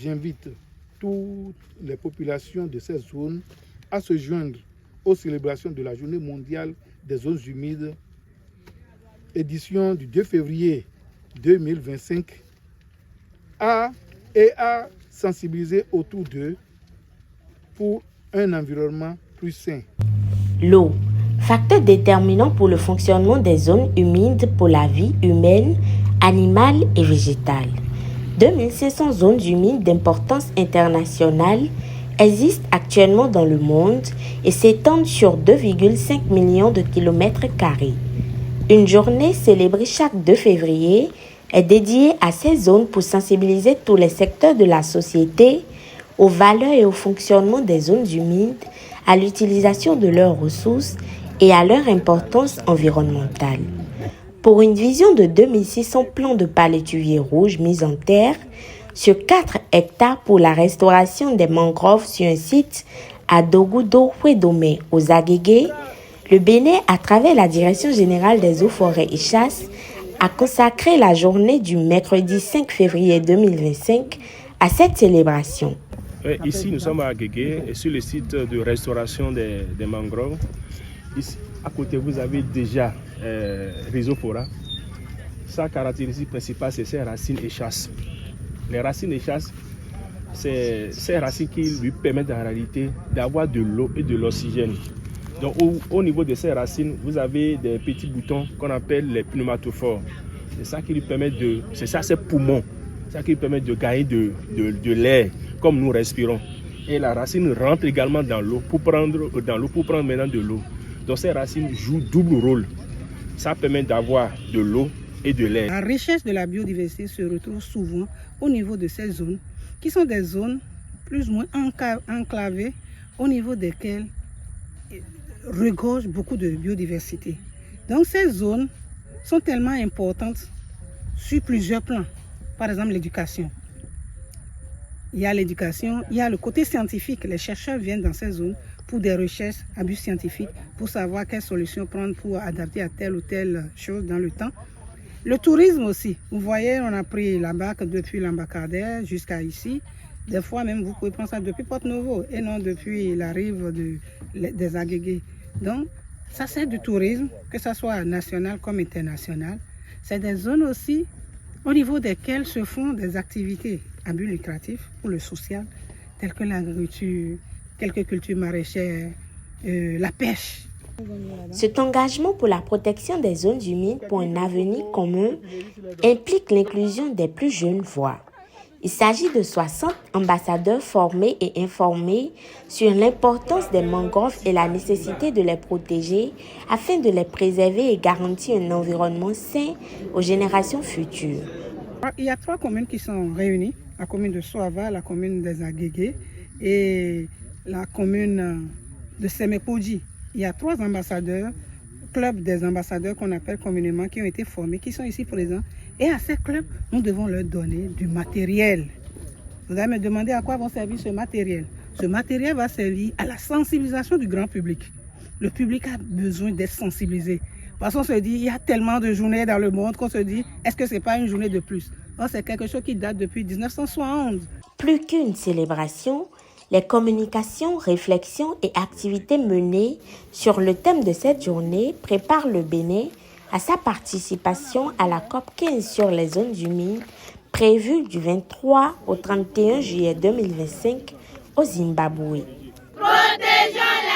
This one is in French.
j'invite toutes les populations de ces zones à se joindre aux célébrations de la Journée mondiale des zones humides, édition du 2 février 2025, à sensibiliser autour d'eux pour un environnement plus sain. L'eau, facteur déterminant pour le fonctionnement des zones humides pour la vie humaine, animale et végétale. 2500 zones humides d'importance internationale existent actuellement dans le monde et s'étendent sur 2,5 millions de kilomètres carrés. Une journée célébrée chaque 2 février est dédiée à ces zones pour sensibiliser tous les secteurs de la société aux valeurs et au fonctionnement des zones humides, à l'utilisation de leurs ressources et à leur importance environnementale. Pour une vision de 2600 plants de palétuviers rouges mis en terre sur 4 hectares pour la restauration des mangroves sur un site à Dogudo-Huedome aux Agégués, le Bénin, à travers la Direction générale des eaux, forêts et chasses, a consacré la journée du mercredi 5 février 2025 à cette célébration. Ici, nous sommes à Agégué, sur le site de restauration des mangroves. Ici, à côté, vous avez déjà Rhizophora. Sa caractéristique principale, c'est ses racines échasses. Les racines échasses, c'est ces racines qui lui permettent en réalité d'avoir de l'eau et de l'oxygène. Donc au niveau de ces racines, vous avez des petits boutons qu'on appelle les pneumatophores. C'est ça qui lui permet ses poumons, ça qui lui permet de gagner de l'air comme nous respirons. Et la racine rentre également dans l'eau pour prendre maintenant de l'eau. Donc ces racines jouent double rôle. Ça permet d'avoir de l'eau et de l'air. La richesse de la biodiversité se retrouve souvent au niveau de ces zones, qui sont des zones plus ou moins enclavées, au niveau desquelles regorge beaucoup de biodiversité. Donc ces zones sont tellement importantes sur plusieurs plans. Par exemple, l'éducation. Il y a l'éducation, il y a le côté scientifique. Les chercheurs viennent dans ces zones pour des recherches à but scientifique, pour savoir quelles solutions prendre pour adapter à telle ou telle chose dans le temps. Le tourisme aussi. Vous voyez, on a pris la barque depuis l'embarcadère jusqu'à ici. Des fois même, vous pouvez prendre ça depuis Porto-Novo et non depuis la rive des Agégués. Donc, ça c'est du tourisme, que ce soit national comme international. C'est des zones aussi au niveau desquelles se font des activités à but lucratif pour le social, telles que l'agriculture, quelques cultures maraîchères, la pêche. Cet engagement pour la protection des zones humides pour un avenir commun implique l'inclusion des plus jeunes voix. Il s'agit de 60 ambassadeurs formés et informés sur l'importance des mangroves et la nécessité de les protéger afin de les préserver et garantir un environnement sain aux générations futures. Il y a 3 communes qui sont réunies, la commune de Soava, la commune des Agégués et la commune de Semepoji. Il y a 3 ambassadeurs, clubs des ambassadeurs qu'on appelle communément, qui ont été formés, qui sont ici présents. Et à ces clubs, nous devons leur donner du matériel. Vous allez me demander à quoi va servir ce matériel. Ce matériel va servir à la sensibilisation du grand public. Le public a besoin d'être sensibilisé. Parce qu'on se dit, il y a tellement de journées dans le monde qu'on se dit, est-ce que ce n'est pas une journée de plus? Or, c'est quelque chose qui date depuis 1971. Plus qu'une célébration, les communications, réflexions et activités menées sur le thème de cette journée préparent le Bénin à sa participation à la COP 15 sur les zones humides prévue du 23 au 31 juillet 2025 au Zimbabwe. Protégeons